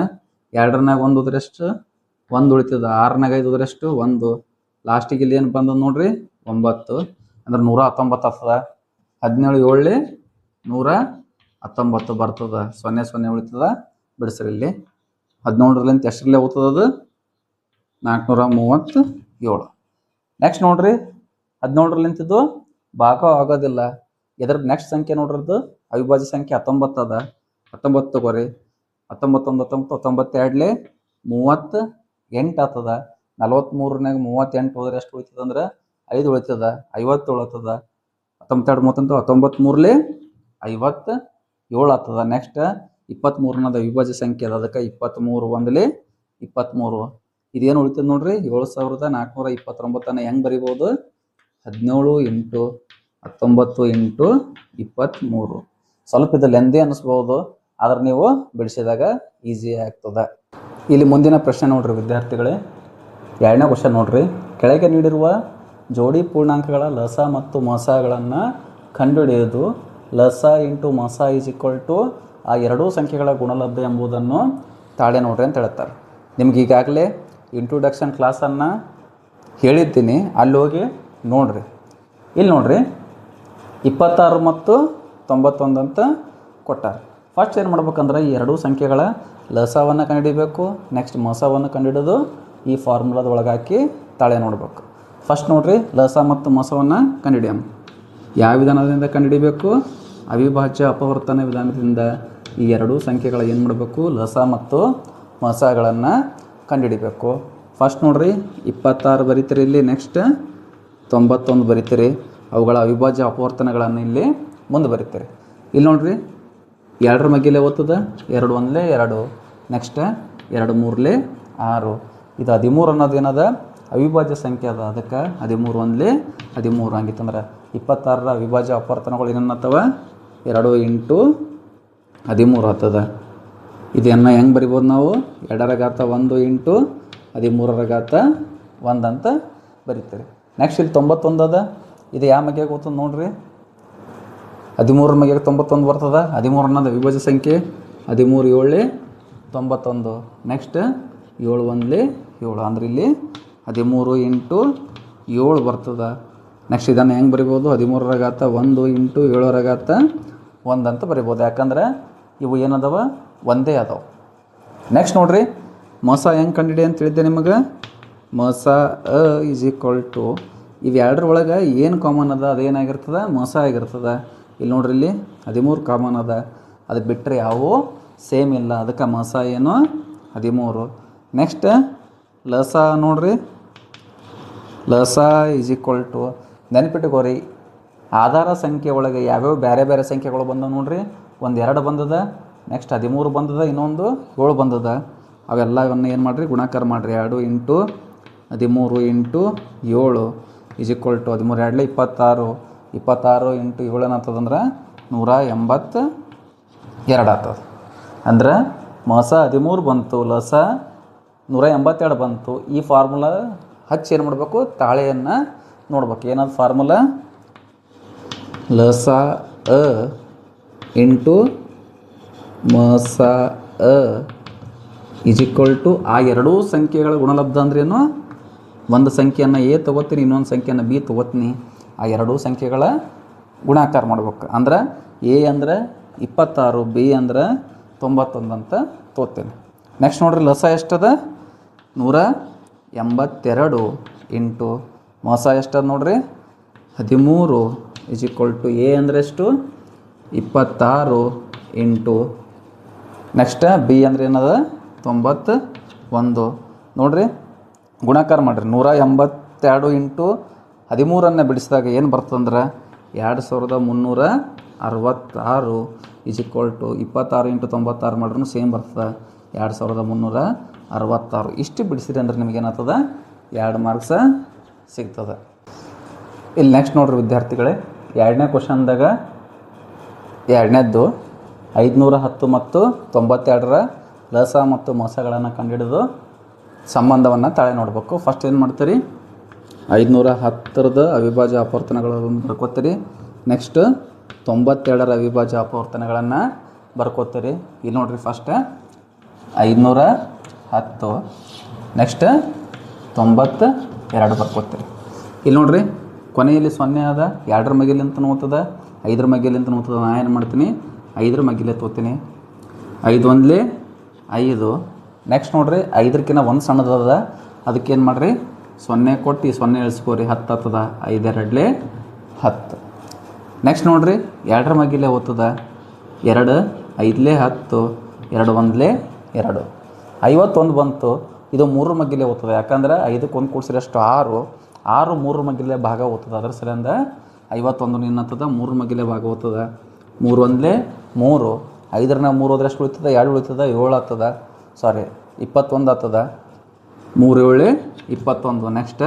2 1 ಹೋದ್ರೆ ಎಷ್ಟು 1 ಉಳಿತದ. 6 5 ಹೋದ್ರೆ ಎಷ್ಟು 1. ಲಾಸ್ಟಿಗೆ ಇಲ್ಲಿ ಏನು ಬಂದದ ನೋಡ್ರಿ 9, ಅಂದ್ರೆ 119 ಆಗ್ತದ. 17 7 119 ಬರ್ತದ, 0 0 ಉಳಿತದ, ಬಿಡಿಸ್ರಿ. ಇಲ್ಲಿ 17ಲಿಂತ ಎಷ್ಟರಲ್ಲೇ ಹೋಗ್ತದ ಅದು 437. ನೆಕ್ಸ್ಟ್ ನೋಡ್ರಿ 17ಲಿಂತಿದ್ದು ಭಾಗ ಆಗೋದಿಲ್ಲ. ಎದ್ರ ನೆಕ್ಸ್ಟ್ ಸಂಖ್ಯೆ ನೋಡ್ರದ್ದು ಅವಿಭಾಜ್ಯ ಸಂಖ್ಯೆ 19 ಅದ. 19 ತಗೋರಿ. 19 1 19, 19 2 38 ಆಗ್ತದ. 43 38 ಹೋದ್ರೆ ಎಷ್ಟು ಉಳಿತದ ಅಂದ್ರೆ 5 ಉಳಿತದ, 50 ಉಳಿತದ. 19 2 57 ಆಗ್ತದ. ನೆಕ್ಸ್ಟ್ 23 ವಿಭಾಜ್ಯ ಸಂಖ್ಯೆ ಅದ, ಅದಕ್ಕೆ 23 1 23. ಇದೇನು ಉಳಿತದ ನೋಡ್ರಿ 7429. ಹೆಂಗೆ ಬರಿಬೋದು 17 × 19 × 23. ಸ್ವಲ್ಪ ಇದು ಲೆಂದಿ ಅನ್ನಿಸ್ಬೋದು, ಆದ್ರೆ ನೀವು ಬಿಡಿಸಿದಾಗ ಈಸಿ ಆಗ್ತದೆ. ಇಲ್ಲಿ ಮುಂದಿನ ಪ್ರಶ್ನೆ ನೋಡ್ರಿ ವಿದ್ಯಾರ್ಥಿಗಳೇ, 2ನೇ ಕ್ವಶನ್ ನೋಡ್ರಿ. ಕೆಳಗೆ ನೀಡಿರುವ ಜೋಡಿ ಪೂರ್ಣಾಂಕಗಳ ಲಸ ಮತ್ತು ಮೊಸಗಳನ್ನು ಕಂಡುಹಿಡಿಯುವುದು. ಲಸ × ಮೊಸ = ಆ ಎರಡೂ ಸಂಖ್ಯೆಗಳ ಗುಣಲಬ್ಧ ಎಂಬುದನ್ನು ತಾಳೆ ನೋಡ್ರಿ ಅಂತ ಹೇಳ್ತಾರೆ. ನಿಮ್ಗೆ ಈಗಾಗಲೇ ಇಂಟ್ರೊಡಕ್ಷನ್ ಕ್ಲಾಸನ್ನು ಹೇಳಿದ್ದೀನಿ, ಅಲ್ಲಿ ಹೋಗಿ ನೋಡ್ರಿ. ಇಲ್ಲಿ ನೋಡ್ರಿ 26 ಮತ್ತು 91 ಅಂತ ಕೊಟ್ಟಾರೆ. ಫಸ್ಟ್ ಏನು ಮಾಡ್ಬೇಕಂದ್ರೆ ಈ ಎರಡೂ ಸಂಖ್ಯೆಗಳ ಲಸವನ್ನು ಕಂಡುಹಿಡಿಬೇಕು. ನೆಕ್ಸ್ಟ್ ಮೊಸವನ್ನು ಕಂಡುಹಿಡಿದು ಈ ಫಾರ್ಮುಲಾದ ಒಳಗೆ ಹಾಕಿ ತಾಳೆ ನೋಡಬೇಕು. ಫಸ್ಟ್ ನೋಡ್ರಿ ಲಸ ಮತ್ತು ಮೊಸವನ್ನು ಕಂಡುಹಿಡಿಯೋಣ. ಯಾವ ವಿಧಾನದಿಂದ ಕಂಡುಹಿಡಿಬೇಕು? ಅವಿಭಾಜ್ಯ ಅಪವರ್ತನ ವಿಧಾನದಿಂದ ಈ ಎರಡೂ ಸಂಖ್ಯೆಗಳ ಏನು ಮಾಡಬೇಕು ಲಸ ಮತ್ತು ಮೊಸಗಳನ್ನು ಕಂಡುಹಿಡಿಬೇಕು. ಫಸ್ಟ್ ನೋಡ್ರಿ 26 ಬರೀತೀರಿ, ಇಲ್ಲಿ ನೆಕ್ಸ್ಟ್ 91 ಬರೀತೀರಿ. ಅವುಗಳ ಅವಿಭಾಜ್ಯ ಅಪವರ್ತನಗಳನ್ನು ಇಲ್ಲಿ ಮುಂದೆ ಬರೀತೀರಿ. ಇಲ್ಲಿ ನೋಡ್ರಿ 2 ಮಗ್ಗಿಲೆ ಓದ್ತದ, 2 1 2, ನೆಕ್ಸ್ಟ್ 2 3 6. ಇದು 13 ಅನ್ನೋದು ಏನದ ಅವಿಭಾಜ್ಯ ಸಂಖ್ಯೆ ಅದ, ಅದಕ್ಕೆ 13 1 13. ಹಂಗಿತ್ತಂದ್ರೆ 26ರ ಅವಿಭಾಜ್ಯ ಅಪವರ್ತನಗಳು ಏನನ್ನತ್ತವ 2 × 13 ಆಗ್ತದ. ಇದನ್ನು ಹೆಂಗೆ ಬರಿಬೋದು ನಾವು 2ರ ಘಾತ 1 × 13ರ ಘಾತ 1 ಅಂತ ಬರೀತೀರಿ. ನೆಕ್ಸ್ಟ್ ಇಲ್ಲಿ 91 ಅದ. ಇದು ಯಾವ ಮಗ್ಯಾಗ ಓದ್ತದೆ ನೋಡ್ರಿ 13 ಮಗ್ಯಾಗ 91 ಬರ್ತದ. 13 ಅನ್ನೋದು ಅವಿಭಾಜ್ಯ ಸಂಖ್ಯೆ. 13 7 91. ನೆಕ್ಸ್ಟ್ 7 1 7, ಅಂದ್ರೆ ಇಲ್ಲಿ 13 × 7 ಬರ್ತದ. ನೆಕ್ಸ್ಟ್ ಇದನ್ನು ಹೆಂಗೆ ಬರಿಬೋದು 13ರ ಘಾತ 1 × 7ರ ಘಾತ 1 ಅಂತ ಬರಿಬೋದು, ಯಾಕಂದ್ರೆ ಇವು ಏನದವ ಒಂದೇ ಅದಾವ. ನೆಕ್ಸ್ಟ್ ನೋಡ್ರಿ ಮೊಸ ಹೆಂಗೆ ಕಂಡಿಡಿ ಅಂತ ಹೇಳಿದ್ದೆ ನಿಮಗೆ. ಮೊಸ = ಇವೆರಡರ ಒಳಗೆ ಏನು ಕಾಮನ್ ಅದ ಅದೇನಾಗಿರ್ತದೆ ಮೊಸ ಆಗಿರ್ತದೆ. ಇಲ್ಲಿ ನೋಡ್ರಿ ಇಲ್ಲಿ 13 ಕಾಮನ್ ಅದ, ಅದಕ್ಕೆ ಬಿಟ್ಟರೆ ಯಾವೂ ಸೇಮ್ ಇಲ್ಲ, ಅದಕ್ಕೆ ಮೊಸ ಏನು 13. ನೆಕ್ಸ್ಟ್ ಲಸ ನೋಡ್ರಿ, ಲಸ = ನೆನಪಿಟ್ಟುಕೋರಿ ಆಧಾರ ಸಂಖ್ಯೆ ಒಳಗೆ ಯಾವ್ಯಾವ ಬೇರೆ ಬೇರೆ ಸಂಖ್ಯೆಗಳು ಬಂದವು ನೋಡ್ರಿ. ಒಂದು 2 ಬಂದದ, ನೆಕ್ಸ್ಟ್ 13 ಬಂದದ, ಇನ್ನೊಂದು 7 ಬಂದದ. ಅವೆಲ್ಲವನ್ನು ಏನು ಮಾಡಿರಿ ಗುಣಾಕಾರ ಮಾಡಿರಿ. 2 × 13 × 7 = 13 2 26. 26 × 7 ಏನಾಗ್ತದಂದ್ರೆ 182 ಆಗ್ತದೆ. ಅಂದ್ರೆ ಮೊಸ 13 ಬಂತು, ಲಸ 182 ಬಂತು. ಈ ಫಾರ್ಮುಲಾ ಹಚ್ಚಿ ಏನು ಮಾಡಬೇಕು, ತಾಳೆಯನ್ನು ನೋಡ್ಬೇಕು. ಏನದು ಫಾರ್ಮುಲಾ? ಲಸ ಅ ಇಂಟು ಮಸ ಅ ಈಸ್ ಈಕ್ವಲ್ ಟು ಆ ಎರಡೂ ಸಂಖ್ಯೆಗಳ ಗುಣಲಬ್ಧ ಅಂದ್ರೇನು? ಒಂದು ಸಂಖ್ಯೆಯನ್ನು ಎ ತೊಗೋತೀನಿ, ಇನ್ನೊಂದು ಸಂಖ್ಯೆಯನ್ನು ಬಿ ತೊಗೋತೀನಿ. ಆ ಎರಡೂ ಸಂಖ್ಯೆಗಳ ಗುಣಾಕಾರ ಮಾಡ್ಬೇಕು. ಅಂದ್ರೆ ಎ ಅಂದರೆ 26, ಬಿ ಅಂದ್ರೆ 91 ಅಂತ ತೋತೀನಿ. ನೆಕ್ಸ್ಟ್ ನೋಡ್ರಿ, ಲಸ ಎಷ್ಟದ? 182 ಇಂಟು ಮೋಸ ಎಷ್ಟದ ನೋಡ್ರಿ 13 ಈಸ್ ಈಕ್ವಲ್ ಟು ಎ ಅಂದರೆ ಎಷ್ಟು? 26 ಇಂಟು ನೆಕ್ಸ್ಟ್ ಬಿ ಅಂದರೆ ಏನದ? 91. ನೋಡ್ರಿ ಗುಣಾಕಾರ ಮಾಡಿರಿ. 182 ಇಂಟು 13 ಬಿಡಿಸಿದಾಗ ಏನು ಬರ್ತದಂದ್ರೆ 2366 ಈಸ್ ಈಕ್ವಲ್ ಟು 26 ಇಂಟು 96 ಮಾಡ್ರೂ ಸೇಮ್ ಬರ್ತದೆ 2366. ಇಷ್ಟು ಬಿಡಿಸಿರಿ ಅಂದ್ರೆ ನಿಮಗೇನಾಗ್ತದೆ? 2 ಮಾರ್ಕ್ಸ ಸಿಗ್ತದೆ. ಇಲ್ಲಿ ನೆಕ್ಸ್ಟ್ ನೋಡ್ರಿ ವಿದ್ಯಾರ್ಥಿಗಳೇ, ಎರಡನೇ ಕ್ವಶನ್ದಾಗ ಎರಡನೇದ್ದು 510 ಮತ್ತು 92ರ ಲಸ ಮತ್ತು ಮೋಸಗಳನ್ನು ಕಂಡುಹಿಡಿದು ಸಂಬಂಧವನ್ನು ತಾಳೆ ನೋಡಬೇಕು. ಫಸ್ಟ್ ಏನು ಮಾಡ್ತೀರಿ? 510ರದ ಅವಿಭಾಜ್ಯ ಅಪವರ್ತನಗಳನ್ನು ಬರ್ಕೋತೀರಿ. ನೆಕ್ಸ್ಟ್ 92ರ ಅವಿಭಾಜ್ಯ ಅಪವರ್ತನಗಳನ್ನು ಬರ್ಕೋತೀರಿ. ಇಲ್ಲಿ ನೋಡ್ರಿ, ಫಸ್ಟ್ 510 ನೆಕ್ಸ್ಟ್ 92 ಬರ್ಕೋತೀರಿ. ಇಲ್ಲಿ ನೋಡ್ರಿ, ಕೊನೆಯಲ್ಲಿ 0 ಅದ, 2ರ ಮಗಿಲಿಂತ ನೋತದ, 5ರ ಮಗಿಲಿಂತ ನೋತದ. ನಾ ಏನು ಮಾಡ್ತೀನಿ? 5ರ ಮಗಿಲೆ ತೋತೀನಿ. 5 1 5. ನೆಕ್ಸ್ಟ್ ನೋಡ್ರಿ, 5ಕಿಂತ ಒಂದು ಸಣ್ಣದದ, ಅದಕ್ಕೇನು ಮಾಡಿರಿ? 0 ಕೊಟ್ಟು ಈ 0 ಇಳಿಸ್ಕೋರಿ, 10 ಆಗ್ತದ. 5 2 10. ನೆಕ್ಸ್ಟ್ ನೋಡ್ರಿ, 2ರ ಮಗಿಲೆ ಓದ್ತದ 2, 5 10, 2 1 2. 51 ಬಂತು. ಇದು 3ರ ಮಗ್ಗಿಲೆ ಓದ್ತದೆ, ಯಾಕಂದ್ರೆ 5ಕ್ಕೆ 1 ಕೂಡಿಸಿರಿ ಅಷ್ಟು 6, 6 3ರ ಮಗ್ಗಿಲೆ ಭಾಗ ಓದ್ತದೆ. ಅದ್ರ ಸಲಿಂದ 51 ಏನಾಗ್ತದೆ? 3ರ ಮಗ್ಗಿಲೆ ಭಾಗ ಓದ್ತದೆ. 3 1 3, 5ರ 3 ಹೋದ್ರೆ ಎಷ್ಟು ಉಳಿತದೆ? 2 ಉಳಿತದೆ, 7 ಆಗ್ತದ. ಸಾರಿ 21 ಆಗ್ತದ. 3 7 21. ನೆಕ್ಸ್ಟ್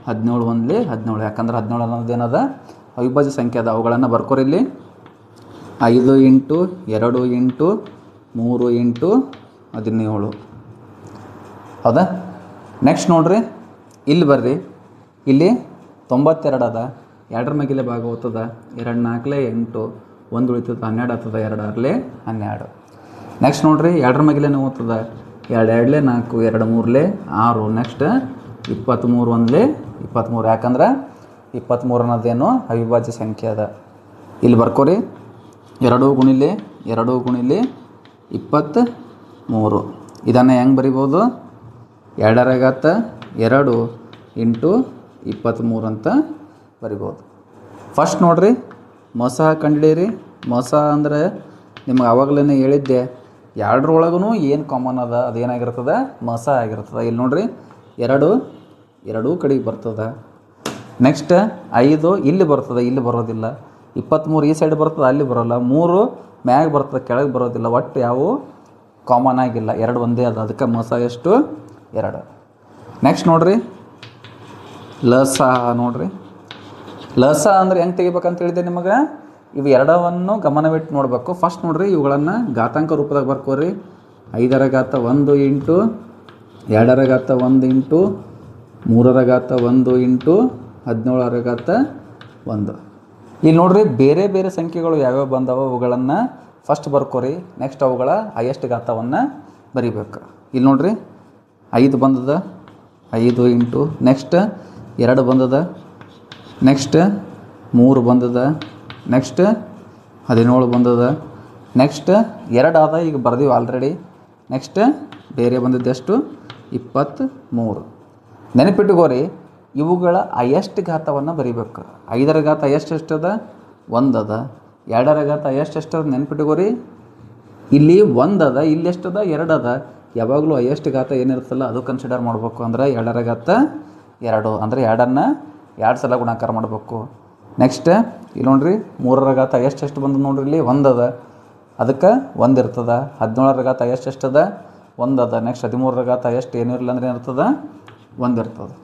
17 1 17, ಯಾಕಂದ್ರೆ 17 ಅನ್ನೋದು ಏನದ? ಅವಿಭಾಜ್ಯ ಸಂಖ್ಯೆ ಅದ. ಅವುಗಳನ್ನು ಬರ್ಕೋರಿ ಇಲ್ಲಿ. 5 ಇಂಟು 2 ಇಂಟು 3 ಇಂಟು 17. ಹೌದಾ? ನೆಕ್ಸ್ಟ್ ನೋಡ್ರಿ, ಇಲ್ಲಿ ಬರ್ರಿ. ಇಲ್ಲಿ 92 ಅದ, 2ರ ಮಗಿಲೆ ಭಾಗ ಓದ್ತದ. 2 4 8, 1 ಉಳಿತದ, 12 ಆಗ್ತದ. 2 6 12. ನೆಕ್ಸ್ಟ್ ನೋಡ್ರಿ, 2ರ ಮಗಿಲೆ ಓದ್ತದ. 2 2 4, 2 3 6. ನೆಕ್ಸ್ಟ್ 23 1 23, ಯಾಕಂದ್ರೆ 23 ಅನ್ನೋದೇನು ಅವಿಭಾಜ್ಯ ಸಂಖ್ಯೆ ಅದ. ಇಲ್ಲಿ ಬರ್ಕೋರಿ. 2 ಗುಣಿಲೆ 2 ಗುಣಿಲೆ 23. ಇದನ್ನು ಹೆಂಗೆ ಬರಿಬೋದು? 2ರ ಘಾತ 2 ಇಂಟು 23 ಅಂತ ಬರಿಬೋದು. ಫಸ್ಟ್ ನೋಡ್ರಿ, ಮೋಸ ಕಂಡುಹಿಡೀರಿ. ಮೋಸ ಅಂದರೆ ನಿಮ್ಗೆ ಆವಾಗಲೇ ಹೇಳಿದ್ದೆ, 2ರೊಳಗೂ ಏನು ಕಾಮನ್ ಅದ ಅದೇನಾಗಿರ್ತದೆ? ಮೋಸ ಆಗಿರ್ತದೆ. ಇಲ್ಲಿ ನೋಡ್ರಿ, 2 ಎರಡೂ ಕಡೆಗೆ ಬರ್ತದೆ. ನೆಕ್ಸ್ಟ್ 5 ಇಲ್ಲಿ ಬರ್ತದೆ, ಇಲ್ಲಿ ಬರೋದಿಲ್ಲ. 23 ಈ ಸೈಡ್ ಬರ್ತದೆ, ಅಲ್ಲಿ ಬರೋಲ್ಲ. 3 ಮ್ಯಾಗ ಬರ್ತದೆ, ಕೆಳಗೆ ಬರೋದಿಲ್ಲ. ಒಟ್ಟು ಯಾವ ಕಾಮನ್ ಆಗಿಲ್ಲ, 2 ಒಂದೇ ಅದ. ಅದಕ್ಕೆ ಮೋಸ ಎಷ್ಟು? 2. ನೆಕ್ಸ್ಟ್ ನೋಡ್ರಿ, ಲಸ ನೋಡ್ರಿ. ಲಸ ಅಂದ್ರೆ ಹೆಂಗೆ ತೆಗಿಬೇಕಂತ ಹೇಳಿದೆ ನಿಮಗೆ? ಇವು ಎರಡವನ್ನು ಗಮನವಿಟ್ಟು ನೋಡಬೇಕು. ಫಸ್ಟ್ ನೋಡ್ರಿ, ಇವುಗಳನ್ನು ಘಾತಾಂಕ ರೂಪದಾಗ ಬರ್ಕೋರಿ. 5ರ ಘಾತ 1 ಇಂಟು 2ರ ಘಾತ 1 ಇಂಟು 3ರ ಘಾತ 1 ಇಂಟು 17ರ ಘಾತ 1. ಇಲ್ಲಿ ನೋಡ್ರಿ, ಬೇರೆ ಬೇರೆ ಸಂಖ್ಯೆಗಳು ಯಾವ್ಯಾವ ಬಂದವ ಅವುಗಳನ್ನು ಫಸ್ಟ್ ಬರ್ಕೋರಿ. ನೆಕ್ಸ್ಟ್ ಅವುಗಳ ಹೈಯೆಸ್ಟ್ ಘಾತವನ್ನು ಬರಿಬೇಕು. ಇಲ್ಲಿ ನೋಡ್ರಿ, 5 ಬಂದದ, 5 ಇಂಟು ನೆಕ್ಸ್ಟ್ 2 ಬಂದದ, ನೆಕ್ಸ್ಟ್ 3 ಬಂದದ, ನೆಕ್ಸ್ಟ್ 17 ಬಂದದ, ನೆಕ್ಸ್ಟ್ 2 ಆದ, ಈಗ ಬರ್ದೀವಿ ಆಲ್ರೆಡಿ. ನೆಕ್ಸ್ಟ್ ಬೇರೆ ಬಂದಿದ್ದೆಷ್ಟು? 23. ನೆನಪಿಟ್ಟುಕೋರಿ, ಇವುಗಳ ಹೈಯೆಸ್ಟ್ ಘಾತವನ್ನು ಬರಿಬೇಕು. 5ರ ಘಾತ ಹೈಯೆಸ್ಟ್ ಎಷ್ಟದ? 1 ಅದ. 2ರ ಘಾತ ಹೈಯೆಸ್ಟ್ ಎಷ್ಟದ? ನೆನಪಿಟ್ಟುಕೋರಿ, ಇಲ್ಲಿ 1 ಅದ, ಇಲ್ಲಿ ಎಷ್ಟದ? 2 ಅದ. ಯಾವಾಗಲೂ ಹೈಯೆಸ್ಟ್ ಘಾತ ಏನಿರುತ್ತಲ್ಲ ಅದು ಕನ್ಸಿಡರ್ ಮಾಡಬೇಕು. ಅಂದ್ರೆ 2ರ ಘಾತ 2, ಅಂದರೆ 2ಅನ್ನು 2 ಸಲ ಗುಣಾಕಾರ ಮಾಡಬೇಕು. ನೆಕ್ಸ್ಟ್ ಇಲ್ಲಿ ನೋಡ್ರಿ, 3ರ ಘಾತ ಎಷ್ಟು ಬಂದು ನೋಡ್ರಿ, ಇಲ್ಲಿ 1 ಅದ, ಅದಕ್ಕೆ 1 ಇರ್ತದೆ. 17ರ ಘಾತ ಎಷ್ಟದ? 1 ಅದ. ನೆಕ್ಸ್ಟ್ 13ರ ಘಾತ ಏನಿರಲಿಲ್ಲ ಅಂದ್ರೆ ಏನಿರ್ತದೆ? 1 ಇರ್ತದೆ.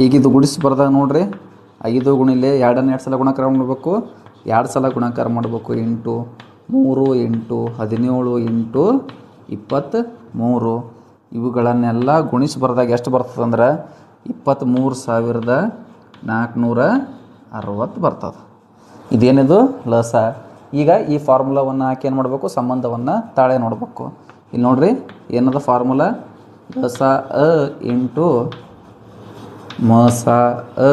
ಈಗ ಇದು ಗುಡಿಸಿ ಬರ್ದಾಗ ನೋಡ್ರಿ, 5 ಗುಣಿಲೆ 2ನ್ನು 2 ಸಲ ಗುಣಾಕಾರ ಮಾಡಬೇಕು. 2 ಸಲ ಗುಣಾಕಾರ ಮಾಡಬೇಕು. Into 3 into 17 into 23. ಇವುಗಳನ್ನೆಲ್ಲ ಗುಣಿಸಿ ಬರೆದಾಗ ಎಷ್ಟು ಬರ್ತದೆ ಅಂದ್ರೆ 23,460 ಬರ್ತದೆ. ಇದೇನಿದು ಲಸ. ಈಗ ಈ ಫಾರ್ಮುಲಾವನ್ನು ಹಾಕಿ ಏನು ಮಾಡಬೇಕು, ಸಂಬಂಧವನ್ನು ತಾಳೆ ನೋಡಬೇಕು. ಇಲ್ಲಿ ನೋಡ್ರಿ ಏನದ ಫಾರ್ಮುಲಾ, ಲಸ ಅ ಇಂಟು ಮಸ ಅ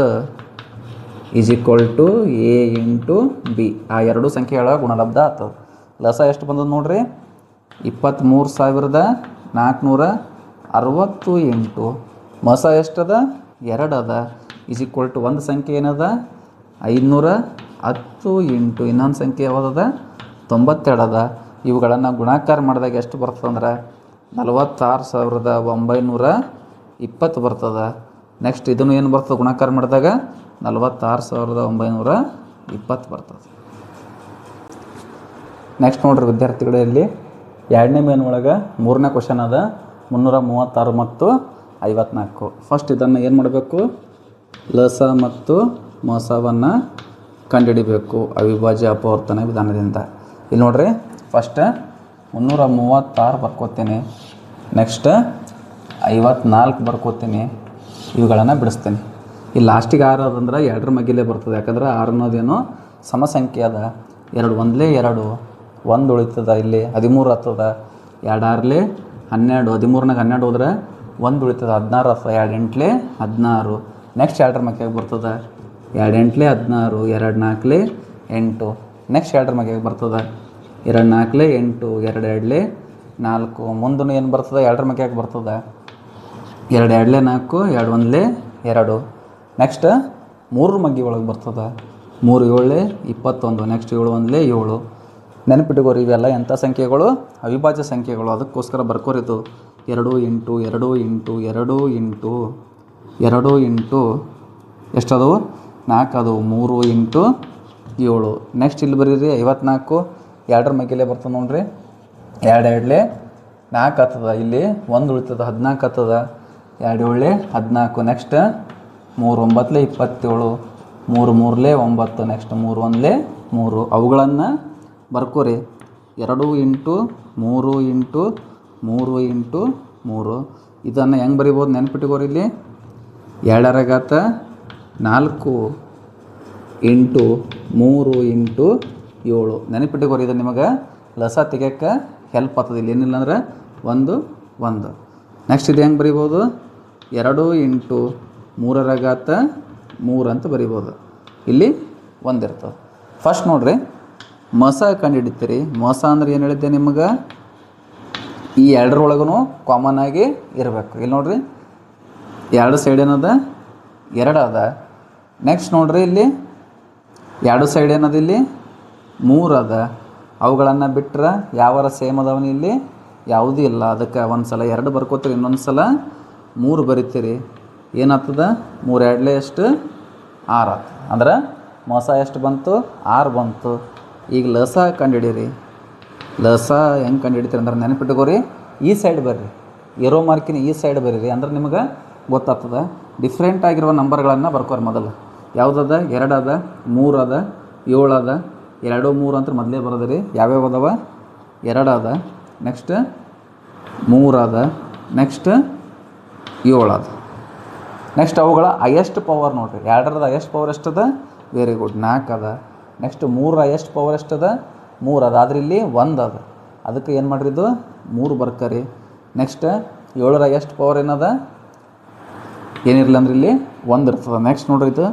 is equal to A into B. ಆ ಎರಡು ಸಂಖ್ಯೆಗಳ ಗುಣಲಬ್ಧ ಆಗ್ತದೆ. ಲಸ ಎಷ್ಟು ಬಂದದ್ದು ನೋಡ್ರಿ, 23,460 ಇಂಟು ಮಸ ಎಷ್ಟದ 2 ಅದ ಈಸ್ ಈಕ್ವಲ್ ಟು ಒಂದು ಸಂಖ್ಯೆ ಏನದ 510 ಇಂಟು ಇನ್ನೊಂದು ಸಂಖ್ಯೆ ಯಾವುದದ 92 ಅದ. ಇವುಗಳನ್ನು ಗುಣಾಕಾರ ಮಾಡಿದಾಗ ಎಷ್ಟು ಬರ್ತದೆ ಅಂದ್ರೆ 46,920 ಬರ್ತದೆ. ನೆಕ್ಸ್ಟ್ ಇದನ್ನು ಏನು ಬರ್ತದೆ ಗುಣಾಕಾರ ಮಾಡಿದಾಗ 46,920 ಬರ್ತದೆ. ನೆಕ್ಸ್ಟ್ ನೋಡ್ರಿ ವಿದ್ಯಾರ್ಥಿಗಳಲ್ಲಿ ಎರಡನೇ ಮೇನ್ ಒಳಗೆ ಮೂರನೇ ಕ್ವಶನ್ ಅದ 336 ಮತ್ತು 54. ಫಸ್ಟ್ ಇದನ್ನು ಏನು ಮಾಡಬೇಕು, ಲಸ ಮತ್ತು ಮಸವನ್ನು ಕಂಡುಹಿಡಿಬೇಕು ಅವಿಭಾಜ್ಯ ಅಪವರ್ತನ ವಿಧಾನದಿಂದ. ಇಲ್ಲಿ ನೋಡ್ರಿ ಫಸ್ಟ್ 336 ಬರ್ಕೋತೀನಿ, ನೆಕ್ಸ್ಟ್ 54 ಬರ್ಕೋತೀನಿ, ಇವುಗಳನ್ನು ಬಿಡಿಸ್ತೀನಿ. ಇಲ್ಲಿ ಲಾಸ್ಟಿಗೆ 6 ಅದಂದ್ರೆ 2ರ ಮಗ್ಗಿಲೇ ಬರ್ತದೆ. ಯಾಕಂದ್ರೆ 6 ಅನ್ನೋದೇನು ಸಮಸಂಖ್ಯೆ ಅದ. 2 1 2 1 ಉಳಿತದ, ಇಲ್ಲಿ 13 ಆಗ್ತದ. 2 6 12, 13ನಾಗ 12 ಹೋದ್ರೆ 1 ಉಳಿತದ, 16 ಆಗ್ತದೆ. 2 8 16. ನೆಕ್ಸ್ಟ್ 2ರ ಮಗ್ಗಿಗೆ ಬರ್ತದೆ, 2 8 16, 2 4 8. ನೆಕ್ಸ್ಟ್ 2ರ ಮಗ್ಗಿಗೆ ಬರ್ತದೆ, 2 4 8, 2 2 4. ಮುಂದೂ ಏನು ಬರ್ತದೆ 2ರ ಮಗ್ಗಿಗೆ ಬರ್ತದೆ, 2 2 4, 2 1 2. ನೆಕ್ಸ್ಟ್ 3 ಮಗ್ಗಿ ಒಳಗೆ ಬರ್ತದೆ, 3 7 21. ನೆಕ್ಸ್ಟ್ 7 1 7. ನೆನಪಿಟ್ಟುಕೋರಿ ಇವೆಲ್ಲ ಎಂಥ ಸಂಖ್ಯೆಗಳು, ಅವಿಭಾಜ್ಯ ಸಂಖ್ಯೆಗಳು. ಅದಕ್ಕೋಸ್ಕರ ಬರ್ಕೋರಿದು 2 ಇಂಟು 2 ಇಂಟು 2 ಇಂಟು 2 ಇಂಟು ಎಷ್ಟದವು 4 ಅದು 3 ಇಂಟು 7. ನೆಕ್ಸ್ಟ್ ಇಲ್ಲಿ ಬರೀರಿ 54, 2ರ ಮಗ್ಗಿಲೇ ಬರ್ತದೆ ನೋಡ್ರಿ, 2 2 4 ಆಗ್ತದ, ಇಲ್ಲಿ 1 ಉಳಿತದ 14 ಆಗ್ತದ, 2 7 14. ನೆಕ್ಸ್ಟ್ 3 9 27, 3 3 9. ನೆಕ್ಸ್ಟ್ 3 1 3. ಅವುಗಳನ್ನು ಬರ್ಕೋರಿ 2 ಇಂಟು 3 ಇಂಟು 3 ಇಂಟು 3. ಇದನ್ನು ಹೆಂಗೆ ಬರಿಬೋದು ನೆನ್ಪಿಟ್ಟುಕೋರಿ, ಇಲ್ಲಿ 2ರ ಘಾತ 4 ಇಂಟು 3 ಇಂಟು 7. ನೆನಪಿಟ್ಟುಕೋರಿ, ಇದು ನಿಮಗೆ ಲಸ ತೆಗಿಯೋಕ್ಕೆ ಹೆಲ್ಪ್ ಆಗ್ತದೆ. ಇಲ್ಲಿ ಏನಿಲ್ಲ ಅಂದ್ರೆ 1 1. ನೆಕ್ಸ್ಟ್ ಇದು ಹೆಂಗೆ ಬರಿಬೋದು, 2 ಇಂಟು 3ರ ಘಾತ 3 ಅಂತ ಬರಿಬೋದು. ಇಲ್ಲಿ 1 ಇರ್ತದೆ. ಫಸ್ಟ್ ನೋಡ್ರಿ ಮಸ ಕಂಡುಹಿಡಿತೀರಿ. ಮಸ ಅಂದ್ರೆ ಏನು ಹೇಳಿದ್ದೆ ನಿಮಗೆ, ಈ 2ರೊಳಗೂ ಕಾಮನ್ ಆಗಿ ಇರಬೇಕು. ಇಲ್ಲಿ ನೋಡ್ರಿ 2 ಸೈಡ್ ಏನದ 2 ಅದ. ನೆಕ್ಸ್ಟ್ ನೋಡ್ರಿ ಇಲ್ಲಿ 2 ಸೈಡ್ ಏನದ ಇಲ್ಲಿ 3 ಅದ. ಅವುಗಳನ್ನು ಬಿಟ್ಟರೆ ಯಾವಾರ ಸೇಮ್ ಅದಾವನಿ ಇಲ್ಲಿ ಯಾವುದೂ ಇಲ್ಲ. ಅದಕ್ಕೆ ಒಂದು ಸಲ 2 ಬರ್ಕೋತೀರಿ, ಇನ್ನೊಂದು ಸಲ 3 ಬರಿತೀರಿ. ಏನಾಗ್ತದ 3 2 ಎಷ್ಟು 6 ಆಗ್ತದೆ. ಅಂದ್ರೆ ಮಸ ಎಷ್ಟು ಬಂತು 6 ಬಂತು. ಈಗ ಲಸ ಕಂಡುಹಿಡೀರಿ. ಲಸ ಹೆಂಗೆ ಕಂಡುಹಿಡಿತೀರಿ ಅಂದ್ರೆ ನೆನಪಿಟ್ಟುಕೋರಿ, ಈ ಸೈಡ್ ಬರ್ರಿ, ಏರೋ ಮಾರ್ಕಿನ ಈ ಸೈಡ್ ಬರೀರಿ, ಅಂದ್ರೆ ನಿಮಗೆ ಗೊತ್ತಾಗ್ತದೆ. ಡಿಫ್ರೆಂಟ್ ಆಗಿರುವ ನಂಬರ್ಗಳನ್ನು ಬರ್ಕೋರಿ. ಮೊದಲು ಯಾವುದದ 2 ಅದ, 3 ಅದ, 7 ಅದ. 2 3 ಅಂತ ಮೊದಲೇ ಬರೋದ್ರಿ. ಯಾವ್ಯಾವ ಅದಾವ 2 ಅದ, ನೆಕ್ಸ್ಟ್ 3 ಅದ, ನೆಕ್ಸ್ಟ್ 7 ಅದ. ನೆಕ್ಸ್ಟ್ ಅವುಗಳ ಹೈಯೆಸ್ಟ್ ಪವರ್ ನೋಡಿರಿ. 2ರದ ಹೈಯೆಸ್ಟ್ ಪವರ್ ಎಷ್ಟದ, ವೆರಿ ಗುಡ್ 4 ಅದ. ನೆಕ್ಸ್ಟ್ 3ರ ಹೈಯೆಸ್ಟ್ ಪವರ್ ಎಷ್ಟದ 3 ಅದ. ಆದ್ರೆ ಇಲ್ಲಿ 1 ಅದ, ಅದಕ್ಕೆ ಏನು ಮಾಡಿರಿ ಇದು 3 ಬರ್ಕರಿ. ನೆಕ್ಸ್ಟ್ 7ರ ಹೈಯೆಸ್ಟ್ ಪವರ್ ಏನದ, ಏನಿರಲಿಲ್ಲ ಅಂದ್ರೆ ಇಲ್ಲಿ 1 ಇರ್ತದೆ. ನೆಕ್ಸ್ಟ್ ನೋಡ್ರಿ ಇದು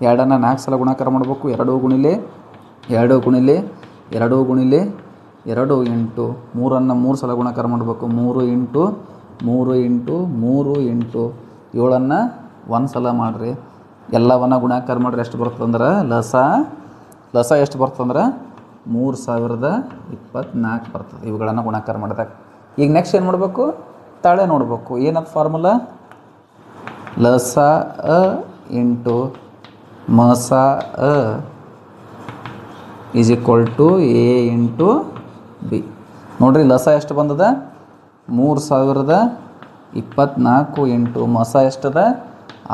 2ನ್ನ 4 ಸಲ ಗುಣಾಕಾರ ಮಾಡಬೇಕು. 2 ಗುಣಿಲೆ 2 ಗುಣಿಲೆ 2 ಗುಣಿಲೆ 2 ಇಂಟು 3ನ್ನು 3 ಸಲ ಗುಣಾಕಾರ ಮಾಡಬೇಕು. 3 ಇಂಟು 3 ಇಂಟು 3 ಇಂಟು 7ನ್ನು 1 ಸಲ ಮಾಡಿರಿ. ಎಲ್ಲವನ್ನ ಗುಣಾಕಾರ ಮಾಡಿರಿ. ಎಷ್ಟು ಬರ್ತದಂದ್ರೆ ಲಸ ಎಷ್ಟು ಬರ್ತದಂದ್ರೆ 3024 ಬರ್ತದೆ. ಇವುಗಳನ್ನು ಗುಣಾಕಾರ ಮಾಡಿದಾಗ ಈಗ ನೆಕ್ಸ್ಟ್ ಏನು ಮಾಡಬೇಕು, ತಾಳೆ ನೋಡಬೇಕು. ಏನದು ಫಾರ್ಮುಲಾ, ಲಸ ಅ ಇಂಟು ಮಸ ಅ is equal to A into B. ನೋಡಿರಿ ಲಸ ಎಷ್ಟು ಬಂದದ 3024 ಇಂಟು ಮಸ ಎಷ್ಟದ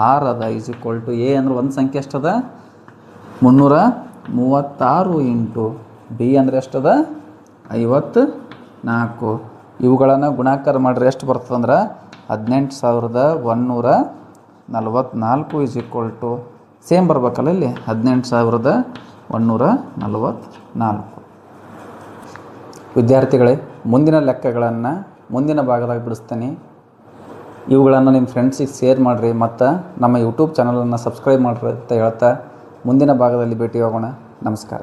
6 ಅದ ಈಸ್ ಈಕ್ವಲ್ ಟು ಎ ಅಂದ್ರೆ ಒಂದು ಸಂಖ್ಯೆ ಎಷ್ಟದ 336 ಇಂಟು ಬಿ ಅಂದರೆ ಎಷ್ಟದ 54. ಇವುಗಳನ್ನು ಗುಣಾಕಾರ ಮಾಡಿದ್ರೆ ಎಷ್ಟು ಬರ್ತದಂದ್ರೆ 18,144 ಈಸ್ ಈಕ್ವಲ್ ಟು ಸೇಮ್ ಬರ್ಬೇಕಲ್ಲ ಇಲ್ಲಿ 18,144. ವಿದ್ಯಾರ್ಥಿಗಳೇ, ಮುಂದಿನ ಲೆಕ್ಕಗಳನ್ನು ಮುಂದಿನ ಭಾಗದಾಗ ಬಿಡಿಸ್ತೀನಿ. ಇವುಗಳನ್ನು ನಿಮ್ಮ ಫ್ರೆಂಡ್ಸಿಗೆ ಶೇರ್ ಮಾಡಿರಿ ಮತ್ತು ನಮ್ಮ ಯೂಟ್ಯೂಬ್ ಚಾನಲನ್ನು ಸಬ್ಸ್ಕ್ರೈಬ್ ಮಾಡಿರಿ ಅಂತ ಹೇಳ್ತಾ ಮುಂದಿನ ಭಾಗದಲ್ಲಿ ಭೇಟಿಯಾಗೋಣ. ನಮಸ್ಕಾರ.